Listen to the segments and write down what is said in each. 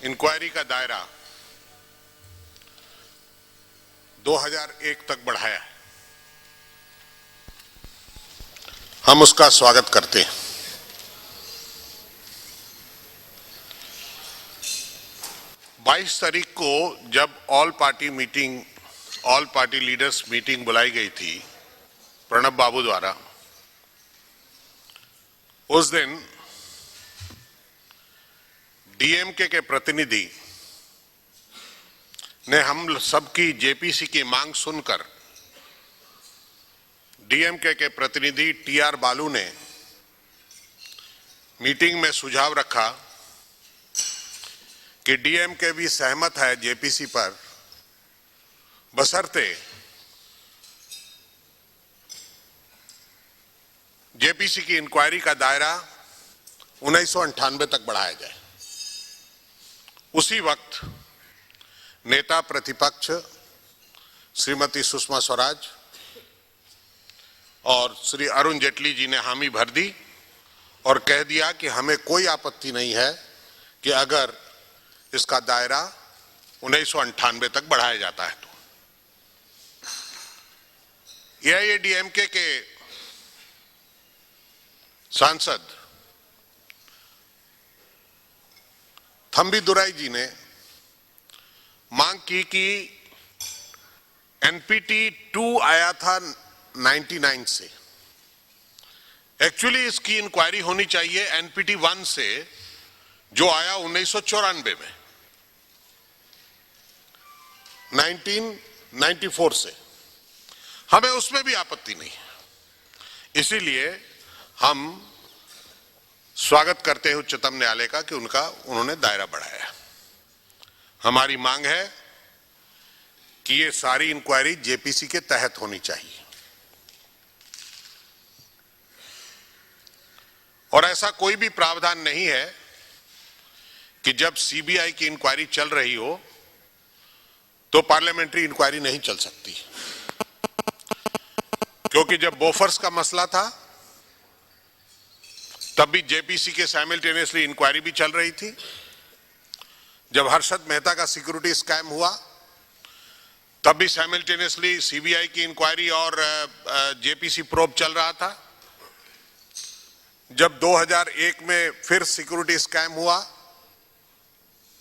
Inquiry का दायरा 2001 तक बढ़ाया है। हम उसका स्वागत करते हैं। बाईस तारीख को जब ऑल पार्टी लीडर्स मीटिंग बुलाई गई थी प्रणब बाबू द्वारा, उस दिन डीएमके के प्रतिनिधि ने हम सबकी जेपीसी की मांग सुनकर डीएमके के प्रतिनिधि टीआर बालू ने मीटिंग में सुझाव रखा कि डीएमके भी सहमत है जेपीसी पर, बशर्ते जेपीसी की इंक्वायरी का दायरा 1998 तक बढ़ाया जाए। उसी वक्त नेता प्रतिपक्ष श्रीमती सुषमा स्वराज और श्री अरुण जेटली जी ने हामी भर दी और कह दिया कि हमें कोई आपत्ति नहीं है कि अगर इसका दायरा 1998 तक बढ़ाया जाता है तो। एआईएडीएमके के सांसद थंबीदुराई जी ने मांग की कि एनपीटी 2 आया था 99 से, एक्चुअली इसकी इंक्वायरी होनी चाहिए एनपीटी 1 से जो आया 1994 में, 1994 से। हमें उसमें भी आपत्ति नहीं है। इसीलिए हम स्वागत करते हैं उच्चतम न्यायालय का कि उन्होंने दायरा बढ़ाया। हमारी मांग है कि ये सारी इंक्वायरी जेपीसी के तहत होनी चाहिए और ऐसा कोई भी प्रावधान नहीं है कि जब सीबीआई की इंक्वायरी चल रही हो तो पार्लियामेंट्री इंक्वायरी नहीं चल सकती, क्योंकि जब बोफर्स का मसला था तब भी जेपीसी के साइमल्टेनियसली इंक्वायरी भी चल रही थी। जब हर्षद मेहता का सिक्योरिटी स्कैम हुआ तब भी साइमल्टेनियसली सीबीआई की इंक्वायरी और जेपीसी प्रोब चल रहा था। जब 2001 में फिर सिक्योरिटी स्कैम हुआ,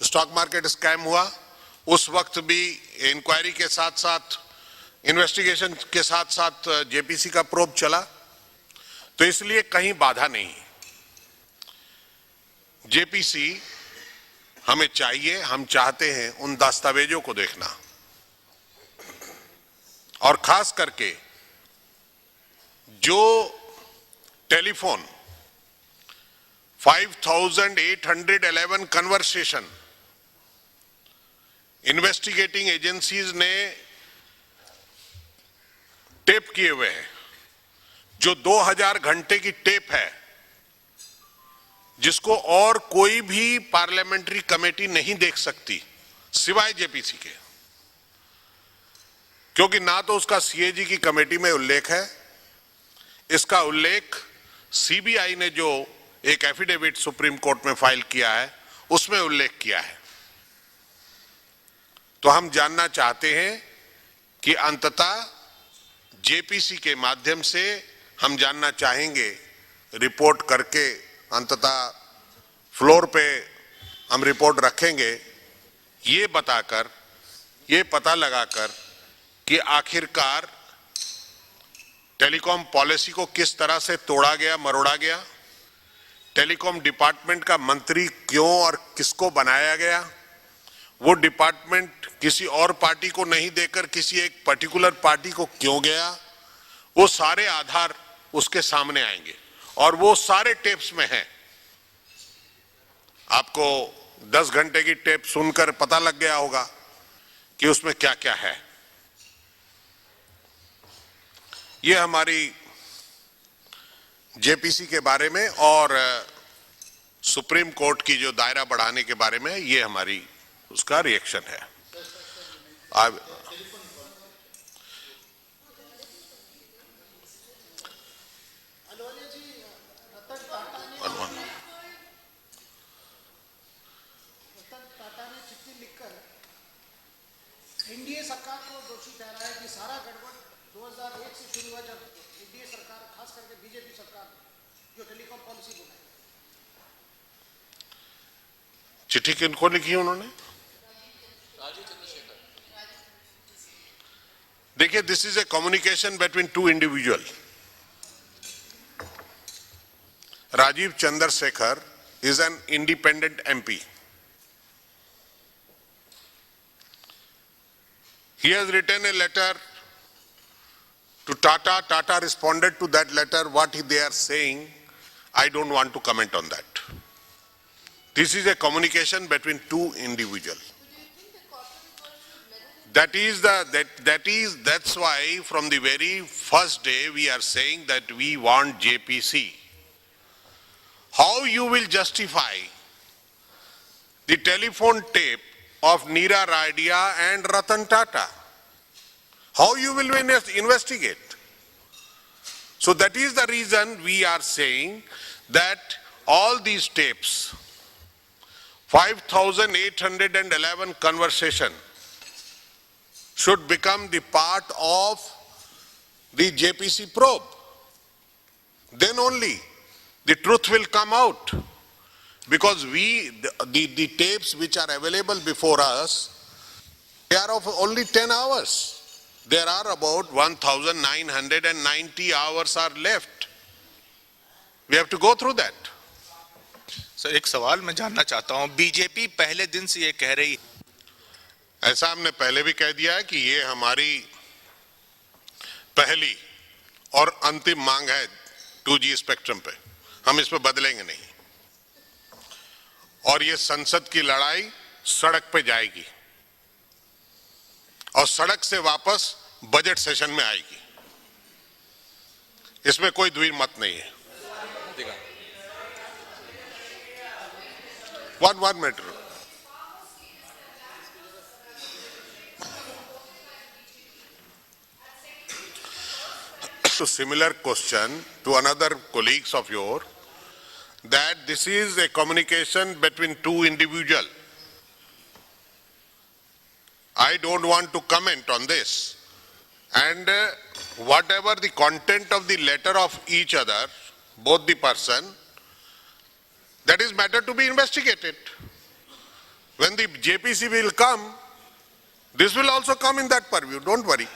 स्टॉक मार्केट स्कैम हुआ, उस वक्त भी इंक्वायरी के साथ साथ इन्वेस्टिगेशन के साथ साथ जेपीसी का प्रोब चला। तो इसलिए कहीं बाधा नहीं। जेपीसी हमें चाहिए, हम चाहते हैं उन दस्तावेजों को देखना और खास करके जो टेलीफोन 5811 कन्वर्सेशन इन्वेस्टिगेटिंग एजेंसीज ने टेप किए हुए हैं, जो 2000 घंटे की टेप है, जिसको और कोई भी पार्लियामेंट्री कमेटी नहीं देख सकती सिवाय जेपीसी के, क्योंकि ना तो उसका सीएजी की कमेटी में उल्लेख है, इसका उल्लेख सीबीआई ने जो एक एफिडेविट सुप्रीम कोर्ट में फाइल किया है उसमें उल्लेख किया है। तो हम जानना चाहते हैं कि अंततः जेपीसी के माध्यम से हम जानना चाहेंगे, रिपोर्ट करके अंततः फ्लोर पे हम रिपोर्ट रखेंगे, ये बताकर, ये पता लगाकर कि आखिरकार टेलीकॉम पॉलिसी को किस तरह से तोड़ा गया, मरोड़ा गया, टेलीकॉम डिपार्टमेंट का मंत्री क्यों और किसको बनाया गया, वो डिपार्टमेंट किसी और पार्टी को नहीं देकर किसी एक पर्टिकुलर पार्टी को क्यों गया, वो सारे आधार उसके सामने आएंगे और वो सारे टेप्स में हैं। आपको 10 घंटे की टेप सुनकर पता लग गया होगा कि उसमें क्या क्या है। ये हमारी जेपीसी के बारे में और सुप्रीम कोर्ट की जो दायरा बढ़ाने के बारे में, ये हमारी उसका रिएक्शन है। अब एनडीए सरकार को दोषी ठहराया कि सारा गड़बड़ 2001 से शुरू हुआ, जब एनडीए सरकार, खास करके बीजेपी सरकार जो टेलीकॉम पॉलिसी बनाई। चिट्ठी किनको लिखी उन्होंने? देखिए, this is a communication between two individual. Rajiv Chandrasekhar is an independent MP. He has written a letter to Tata. Tata responded to that letter. What they are saying, I don't want to comment on that. This is a communication between two individuals. That's why from the very first day we are saying that we want JPC. How you will justify the telephone tape of Neera Radia and Ratan Tata? How you will investigate? So that is the reason we are saying that all these tapes, 5,811 conversation, should become the part of the JPC probe. Then only the truth will come out, because the tapes which are available before us, they are of only 10 hours. There are about 1,990 hours are left. We have to go through that. Sir, एक सवाल मैं जानना चाहता हूं, BJP पहले दिन से ये कह रही, ऐसा हमने पहले भी कह दिया है कि ये हमारी पहली और अंतिम मांग है 2G स्पेक्ट्रम पे, हम इस पे बदलेंगे नहीं, और ये संसद की लड़ाई सड़क पे जाएगी और सड़क से वापस बजट सेशन में आएगी, इसमें कोई द्विमत मत नहीं है. One minute. So similar question to another colleagues of yours, that this is a communication between two individuals. I don't want to comment on this, and whatever the content of the letter of each other, both the person, that is matter to be investigated. When the JPC will come, this will also come in that purview, don't worry.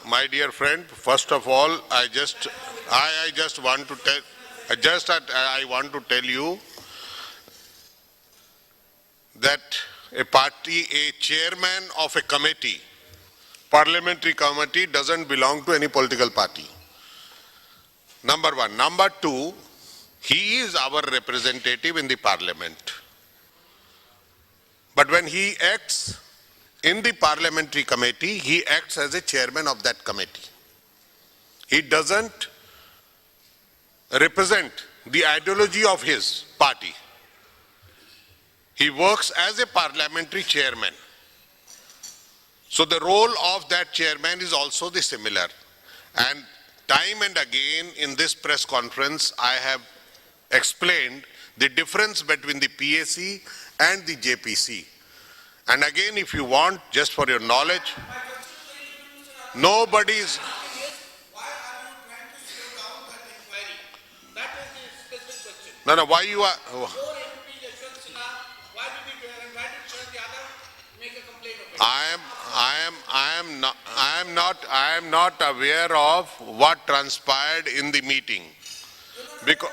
My dear friend, first of all, I want to tell you that a chairman of a committee, parliamentary committee, doesn't belong to any political party. Number one. Number two, he is our representative in the parliament. But when he acts in the parliamentary committee, he acts as a chairman of that committee. He doesn't represent the ideology of his party. He works as a parliamentary chairman. So the role of that chairman is also the similar. And time and again in this press conference, I have explained the difference between the PAC and the JPC. And again, if you want, just for your knowledge, nobody's... Why are you trying to slow down that inquiry? That is the specific question. No, why you are... Your MP Yashwant Sinha, why did he why did Sharad Yadav make a complaint of it? I am not aware of what transpired in the meeting. Because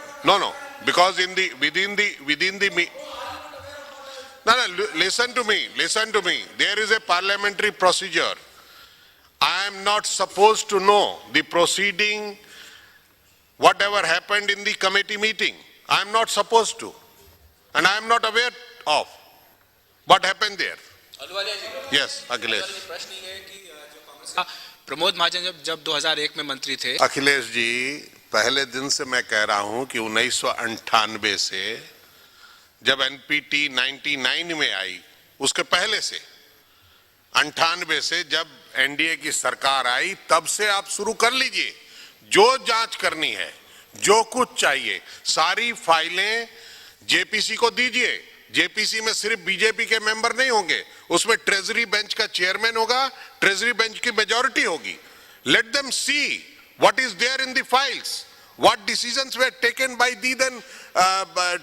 because within the No, listen to me. There is a parliamentary procedure. I am not supposed to know the proceeding, whatever happened in the committee meeting. I am not supposed to. And I am not aware of what happened there. Yes, Akhilesh. Pramod Mahajan जब 2001 में मंत्री थे. अखिलेश जी, पहले दिन से मैं कह रहा हूं कि 1998 से जब एनपीटी 99 में आई, उसके पहले से 98 से जब एनडीए की सरकार आई, तब से आप शुरू कर लीजिए। जो जांच करनी है, जो कुछ चाहिए, सारी फाइलें जेपीसी को दीजिए। जेपीसी में सिर्फ बीजेपी के मेंबर नहीं होंगे, उसमें ट्रेजरी बेंच का चेयरमैन होगा, ट्रेजरी बेंच की मेजॉरिटी होगी। Let them see what is there in the files, what decisions were taken by the then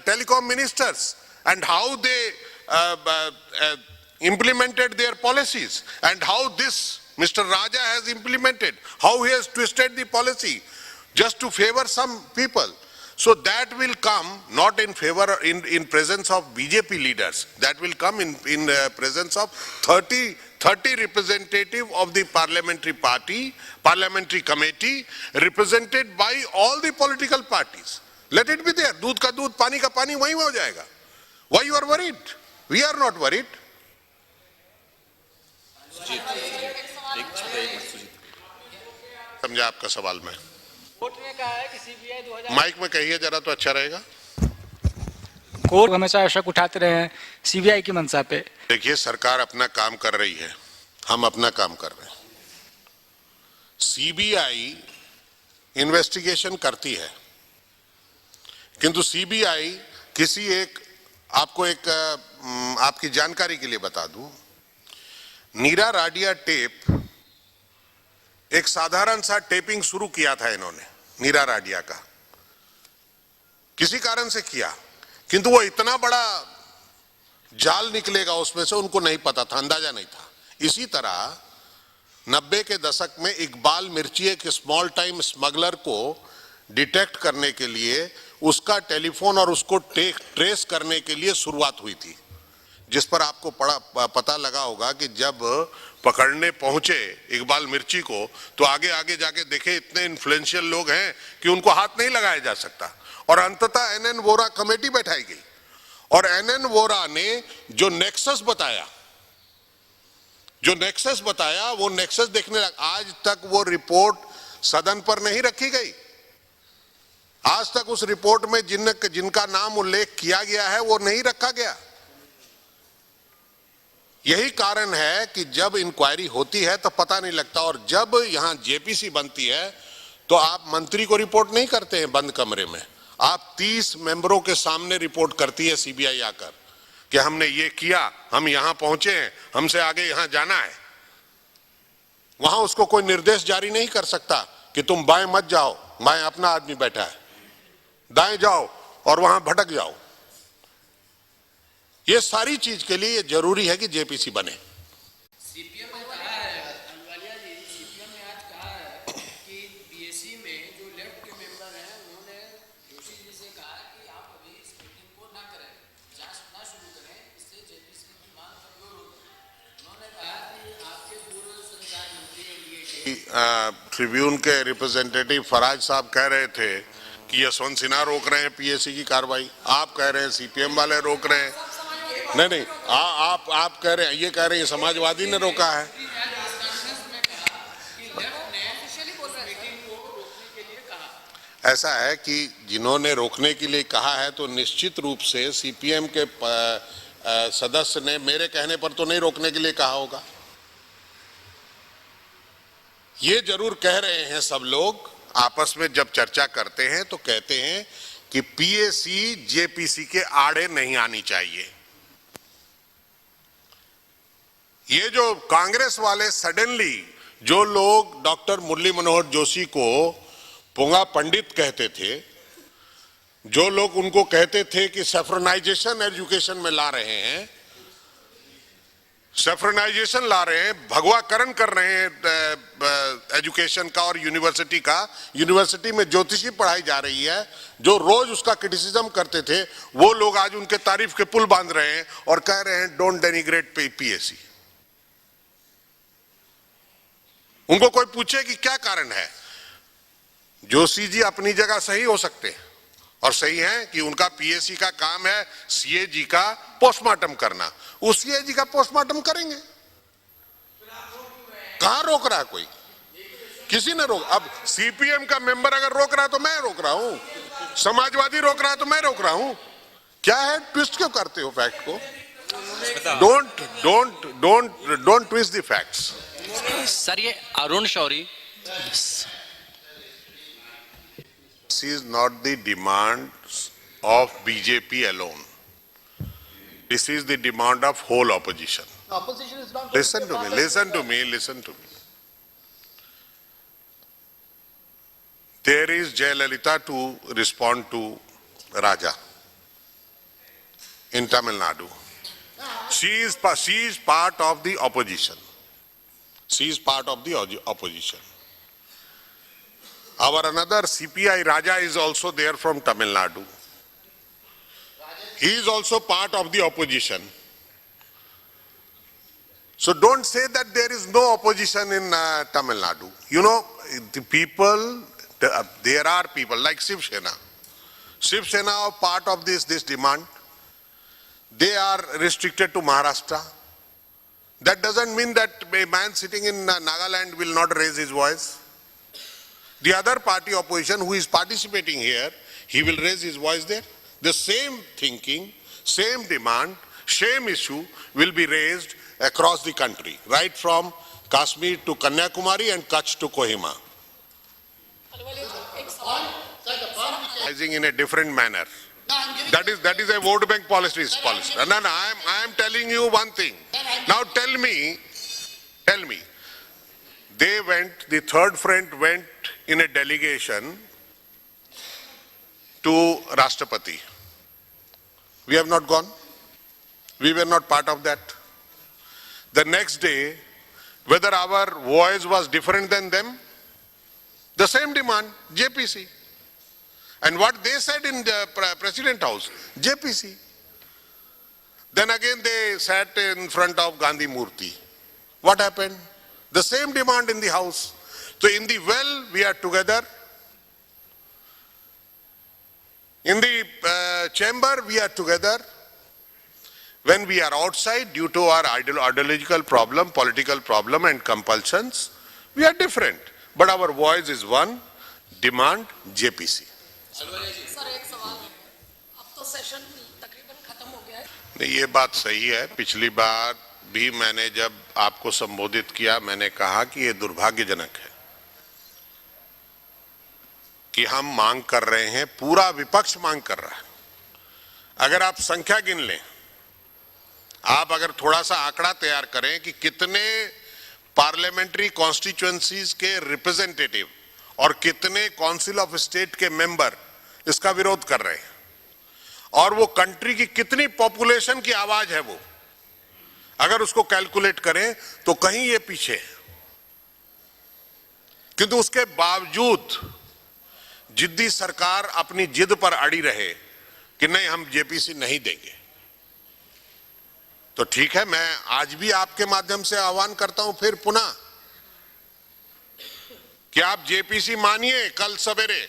telecom ministers and how they implemented their policies, and how this Mr. Raja has implemented, how he has twisted the policy just to favor some people. So that will come not in favor in presence of BJP leaders, that will come in presence of 30 representative of the parliamentary committee represented by all the political parties. Let it be there. दूध का दूध, पानी का पानी वहीं हो जाएगा. Why you are worried? We are not worried. समझा आपका सवाल में? कोर्ट ने कहा है कि सीबीआई 2000 माइक में कहिए जरा तो अच्छा रहेगा. कोर्ट हमेशा शक उठाते रहे हैं सीबीआई की मंशा पे। देखिए, सरकार अपना काम कर रही है, हम अपना काम कर रहे हैं। सीबीआई इन्वेस्टिगेशन करती है, किंतु सीबीआई किसी आपको आपकी जानकारी के लिए बता दूं, नीरा राडिया टेप, एक साधारण सा टेपिंग शुरू किया था इन्होंने नीरा राडिया का, किसी कारण से किया, किंतु वो इतना बड़ा जाल निकलेगा उसमें से उनको नहीं पता था, अंदाजा नहीं था। इसी तरह 90 के दशक में इकबाल मिर्ची एक स्मॉल टाइम स्मगलर को डिटेक्ट करने के लिए उसका टेलीफोन और उसको ट्रेस करने के लिए शुरुआत हुई थी, जिस पर आपको पता लगा होगा कि जब पकड़ने पहुंचे इकबाल मिर्ची को तो आगे आगे जाके देखे इतने इन्फ्लुएंशियल लोग हैं कि उनको हाथ नहीं लगाया जा सकता, और अंततः एनएन वोरा कमेटी बैठाई गई और एनएन वोरा ने जो नेक्सस बताया वो नेक्सस देखने लगा। आज तक वो रिपोर्ट सदन पर नहीं रखी गई, आज तक उस रिपोर्ट में जिनका नाम उल्लेख किया गया है वो नहीं रखा गया। यही कारण है कि जब इंक्वायरी होती है तो पता नहीं लगता, और जब यहां जेपीसी बनती है तो आप मंत्री को रिपोर्ट नहीं करते हैं बंद कमरे में, आप 30 मेंबरों के सामने रिपोर्ट करती है सीबीआई आकर कि हमने ये किया, हम यहां पहुंचे हैं, हमसे आगे यहां जाना है। वहां उसको कोई निर्देश जारी नहीं कर सकता कि तुम बाएं मत जाओ, बाएं अपना आदमी बैठा है, दाएं जाओ और वहां भटक जाओ। ये सारी चीज के लिए ये जरूरी है कि जेपीसी बने। सीपीएम ने कहा है, अहलुवालिया जी, सीपीएम ने आज कहा है कि बीएससी में जो लेफ्ट के मेंबर हैं उन्होंने जोशी जी से कहा कि आप अभी इस मीटिंग को ना करें, जांच ना शुरू करें, इससे जेपीसी की मांग कमजोर होगी। उन्होंने कहा कि आपके पूर्व संचार मंत्री ट्रिब्यून के रिप्रेजेंटेटिव फराज साहब कह रहे थे कि यशवंत सिन्हा रोक रहे हैं पीएससी की कार्रवाई, आप कह रहे हैं सीपीएम वाले रोक रहे हैं। नहीं, आप कह रहे हैं, ये कह रहे हैं समाजवादी ने रोका है। ऐसा है कि जिन्होंने रोकने के लिए कहा है तो निश्चित रूप से सीपीएम के सदस्य ने मेरे कहने पर तो नहीं रोकने के लिए कहा होगा। ये जरूर कह रहे हैं सब लोग, आपस में जब चर्चा करते हैं तो कहते हैं कि पीएससी जेपीसी के आड़े नहीं आनी चाहिए। ये जो कांग्रेस वाले सडनली जो लोग डॉक्टर मुरली मनोहर जोशी को पोंगा पंडित कहते थे, जो लोग उनको कहते थे कि सेफ्रनाइजेशन एजुकेशन में ला रहे हैं, सेफ्रनाइजेशन ला रहे हैं, भगवाकरण कर रहे हैं एजुकेशन का और यूनिवर्सिटी का, यूनिवर्सिटी में ज्योतिषी पढ़ाई जा रही है, जो रोज उसका क्रिटिसिज्म करते थे वो लोग आज उनके तारीफ के पुल बांध रहे हैं और कह रहे हैं डोंट डेनिग्रेट पीएससी। उनको कोई पूछे कि क्या कारण है, जोशी जी अपनी जगह सही हो सकते हैं और सही है कि उनका पीएससी का काम है सीएजी का पोस्टमार्टम करना, उस सीएजी का पोस्टमार्टम करेंगे। कहां रोक रहा है कोई, किसी ने रोक। अब सीपीएम का मेंबर अगर रोक रहा है तो मैं रोक रहा हूं, समाजवादी रोक रहा है तो मैं रोक रहा हूं, क्या है, ट्विस्ट क्यों करते हो फैक्ट को? Don't twist the facts. Sir ये Arun Shourie This is not the demands of BJP alone. This is the demand of whole opposition. Opposition is not. Listen to me, listen to me, listen to me. There is Jayalalitha to respond to Raja in Tamil Nadu. She is part of the opposition. She is part of the opposition. Our another CPI Raja is also there from Tamil Nadu. He is also part of the opposition. So don't say that there is no opposition in Tamil Nadu. You know, the people, there are people like Shiv Sena. Shiv Sena are part of this demand. They are restricted to Maharashtra. That doesn't mean that a man sitting in Nagaland will not raise his voice. The other party opposition who is participating here, he will raise his voice there. The same thinking, same demand, same issue will be raised across the country, right from Kashmir to Kanyakumari and Kutch to Kohima. Rising in a different manner. That is a vote bank policy. No, I am telling you one thing. Now tell me, the third front went in a delegation to Rashtrapati. We have not gone. We were not part of that. The next day, whether our voice was different than them, the same demand, JPC. And what they said in the President House, JPC. Then again they sat in front of Gandhi Murti. What happened? The same demand in the House. So in the well, we are together. In the chamber, we are together. When we are outside, due to our ideological problem, political problem and compulsions, we are different. But our voice is one, demand JPC. Sir एक सवाल है, अब तो session तकरीबन खत्म हो गया है. नहीं, ये बात सही है. पिछली बार भी मैंने जब आपको संबोधित किया, मैंने कहा कि ये दुर्भाग्यजनक है कि हम मांग कर रहे हैं, पूरा विपक्ष मांग कर रहा है. अगर आप संख्या गिन लें, आप अगर थोड़ा सा आंकड़ा तैयार करें कि कितने पार्लियामेंट्री कॉन्स्टिट्यूएंसीज के रिप्रेजेंटेटिव और कितने काउंसिल ऑफ स्टेट के मेंबर इसका विरोध कर रहे हैं, और वो कंट्री की कितनी पॉपुलेशन की आवाज है, वो अगर उसको कैलकुलेट करें तो कहीं ये पीछे है. किंतु उसके बावजूद जिद्दी सरकार अपनी जिद पर अड़ी रहे कि नहीं, हम जेपीसी नहीं देंगे. तो ठीक है, मैं आज भी आपके माध्यम से आह्वान करता हूं फिर पुनः कि आप जेपीसी मानिए कल सवेरे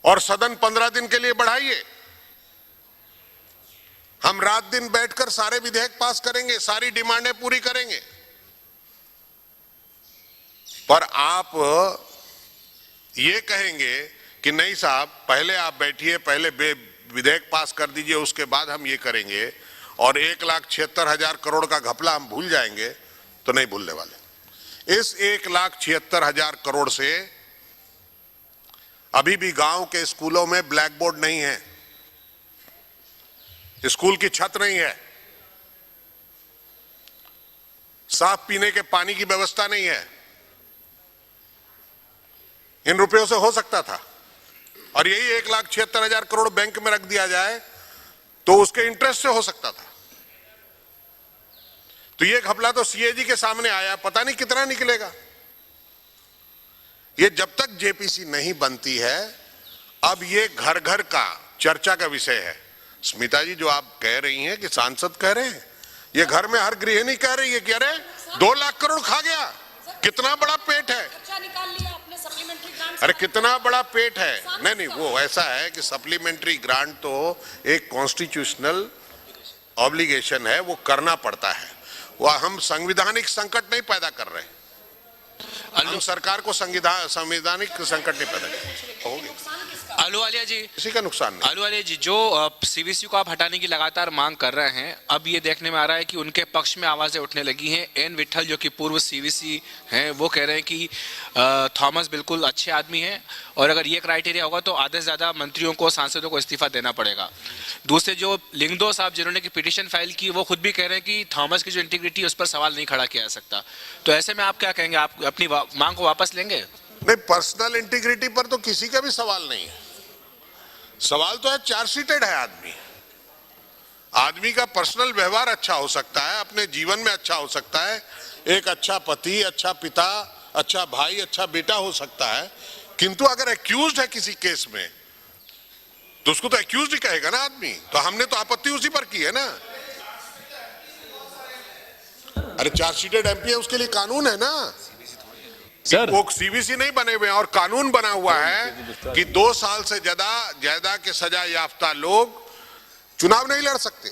और सदन 15 दिन के लिए बढ़ाइए. हम रात दिन बैठकर सारे विधेयक पास करेंगे, सारी डिमांडें पूरी करेंगे. पर आप ये कहेंगे कि नहीं साहब, पहले आप बैठिए, पहले विधेयक पास कर दीजिए, उसके बाद हम ये करेंगे, और 1,76,000 करोड़ का घपला हम भूल जाएंगे, तो नहीं भूलने वाले. इस 1,76,000 करोड़ से अभी भी गांव के स्कूलों में ब्लैक बोर्ड नहीं है, स्कूल की छत नहीं है, साफ पीने के पानी की व्यवस्था नहीं है. इन रुपयों से हो सकता था, और यही 1,76,000 करोड़ बैंक में रख दिया जाए तो उसके इंटरेस्ट से हो सकता था. तो ये घपला तो सीएजी के सामने आया, पता नहीं कितना निकलेगा. ये जब तक जेपीसी नहीं बनती है, अब ये घर घर का चर्चा का विषय है. स्मिता जी, जो आप कह रही हैं कि सांसद कह रहे हैं, ये घर में हर गृहिणी कह रही है कि अरे 2 लाख करोड़ खा गया, कितना बड़ा पेट है. खर्चा निकाल लिया आपने सप्लीमेंट्री ग्रांट. अरे कितना बड़ा पेट है. नहीं, वो ऐसा है कि सप्लीमेंट्री ग्रांट तो एक कॉन्स्टिट्यूशनल ऑब्लिगेशन है, वो करना पड़ता है. वह हम संवैधानिक संकट नहीं पैदा कर रहे, हम सरकार को संवैधानिक संकट नहीं पैदा कर रहे. अहलूवालिया जी, किसी का नुकसान नहीं। अहलूवालिया जी, जो सीवीसी को आप हटाने की लगातार मांग कर रहे हैं, अब ये देखने में आ रहा है कि उनके पक्ष में आवाजें उठने लगी हैं। एन विट्ठल जो कि पूर्व सीवीसी हैं, वो कह रहे हैं कि थॉमस बिल्कुल अच्छे आदमी हैं और अगर ये क्राइटेरिया होगा तो आधे से ज़्यादा मंत्रियों को, सांसदों को इस्तीफा देना पड़ेगा। दूसरे जो लिंगदो साहब जिन्होंने की पिटीशन फाइल की, वो खुद भी कह रहे हैं कि थॉमस की जो इंटीग्रिटी उस पर सवाल नहीं खड़ा किया जा सकता। तो ऐसे में आप क्या कहेंगे? आप अपनी मांग को वापस लेंगे? नहीं, पर्सनल इंटीग्रिटी पर तो किसी का भी सवाल नहीं है। सवाल तो है, चार्जशीटेड है आदमी। आदमी का पर्सनल व्यवहार अच्छा हो सकता है, अपने जीवन में अच्छा हो सकता है, एक अच्छा पति, अच्छा पिता, अच्छा भाई, अच्छा बेटा हो सकता है, किंतु अगर एक्यूज्ड है किसी केस में तो उसको तो एक्यूज्ड ही कहेगा ना आदमी। तो हमने तो आपत्ति उसी पर की है ना। अरे चार्जशीटेड एमपी है, उसके लिए कानून है ना सर। वो सीवीसी नहीं बने हुए हैं और कानून बना हुआ है कि 2 साल से ज्यादा के सजा याफ्ता लोग चुनाव नहीं लड़ सकते।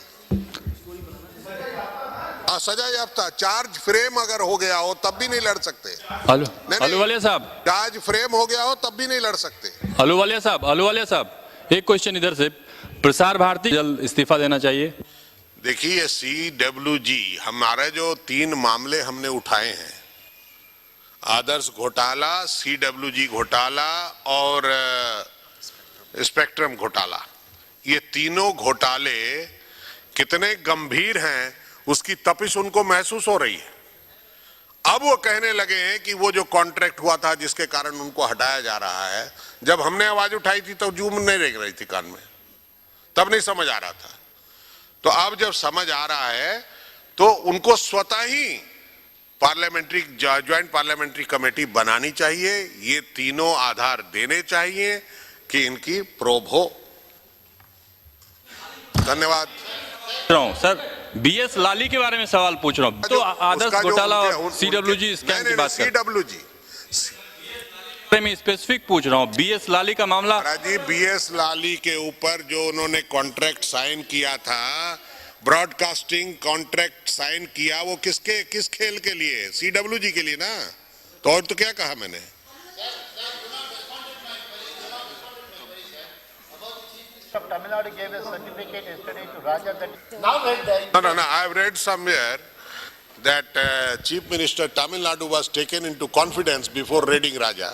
सजा याफ्ता चार्ज फ्रेम अगर हो गया हो तब भी नहीं लड़ सकते। अहलूवालिया साहब, चार्ज फ्रेम हो गया हो तब भी नहीं लड़ सकते। अहलूवालिया साहब, एक क्वेश्चन इधर से। प्रसार भारती जल्द इस्तीफा देना चाहिए। देखिए, CWG, हमारे जो 3 मामले हमने उठाए हैं, आदर्श घोटाला, CWG घोटाला और स्पेक्ट्रम घोटाला, ये तीनों घोटाले कितने गंभीर हैं उसकी तपिश उनको महसूस हो रही है। अब वो कहने लगे हैं कि वो जो कॉन्ट्रैक्ट हुआ था जिसके कारण उनको हटाया जा रहा है, जब हमने आवाज उठाई थी तो जूम नहीं रह रही थी कान में, तब नहीं समझ आ रहा था। तो अब जब समझ आ रहा है तो उनको स्वतः ही पार्लियामेंट्री ज्वाइंट पार्लियामेंट्री कमेटी बनानी चाहिए, ये तीनों आधार देने चाहिए कि इनकी प्रोब हो। धन्यवाद सर, BS लाली के बारे में सवाल पूछ रहा हूँ। तो आदर्श घोटाला और CWG स्कैम की बात कर, CWG मैं स्पेसिफिक पूछ रहा हूँ। BS लाली का मामला, जी, BS लाली के ऊपर जो उन्होंने कॉन्ट्रैक्ट साइन किया था, ब्रॉडकास्टिंग कॉन्ट्रैक्ट साइन किया, वो किस खेल के लिए? CWG के लिए ना। तो और तो क्या कहा मैंने? Tamil Nadu gave a certificate yesterday to Raja that now read that. No. I have read somewhere that Chief Minister Tamil Nadu was taken into confidence before raiding Raja.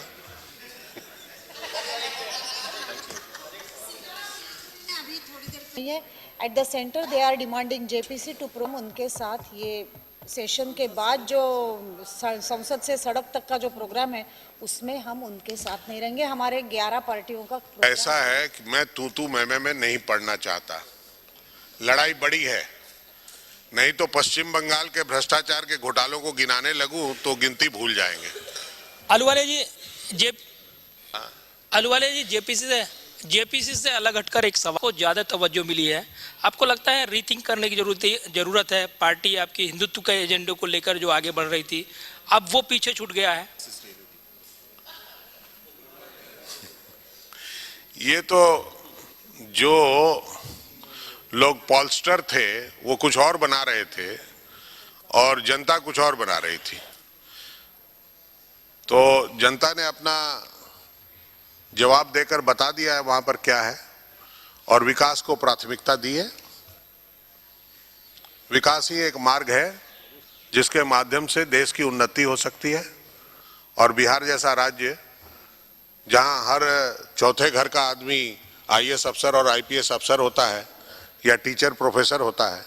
At the center they are demanding JPC to promote उनके साथ ये session के बाद जो संसद से सड़क तक का जो प्रोग्राम है उसमें हम उनके साथ नहीं रहेंगे। हमारे 11 पार्टियों का ऐसा है कि मैं तू मैं नहीं पढ़ना चाहता। लड़ाई बड़ी है, नहीं तो पश्चिम बंगाल के भ्रष्टाचार के घोटालों को गिनाने लगूं तो गिनती भूल जाएंगे। अहलूवालिया जी, जेपीसी से अलग हटकर एक सवाल को ज्यादा तवज्जो मिली है। आपको लगता है रीथिंक करने की जरूरत है? पार्टी आपकी हिंदुत्व के एजेंडे को लेकर जो आगे बढ़ रही थी, अब वो पीछे छूट गया है। ये तो जो लोग पॉलस्टर थे वो कुछ और बना रहे थे और जनता कुछ और बना रही थी। तो जनता ने अपना जवाब देकर बता दिया है वहां पर क्या है, और विकास को प्राथमिकता दी है। विकास ही एक मार्ग है जिसके माध्यम से देश की उन्नति हो सकती है। और बिहार जैसा राज्य जहां हर चौथे घर का आदमी IAS अफसर और IPS अफसर होता है या टीचर प्रोफेसर होता है,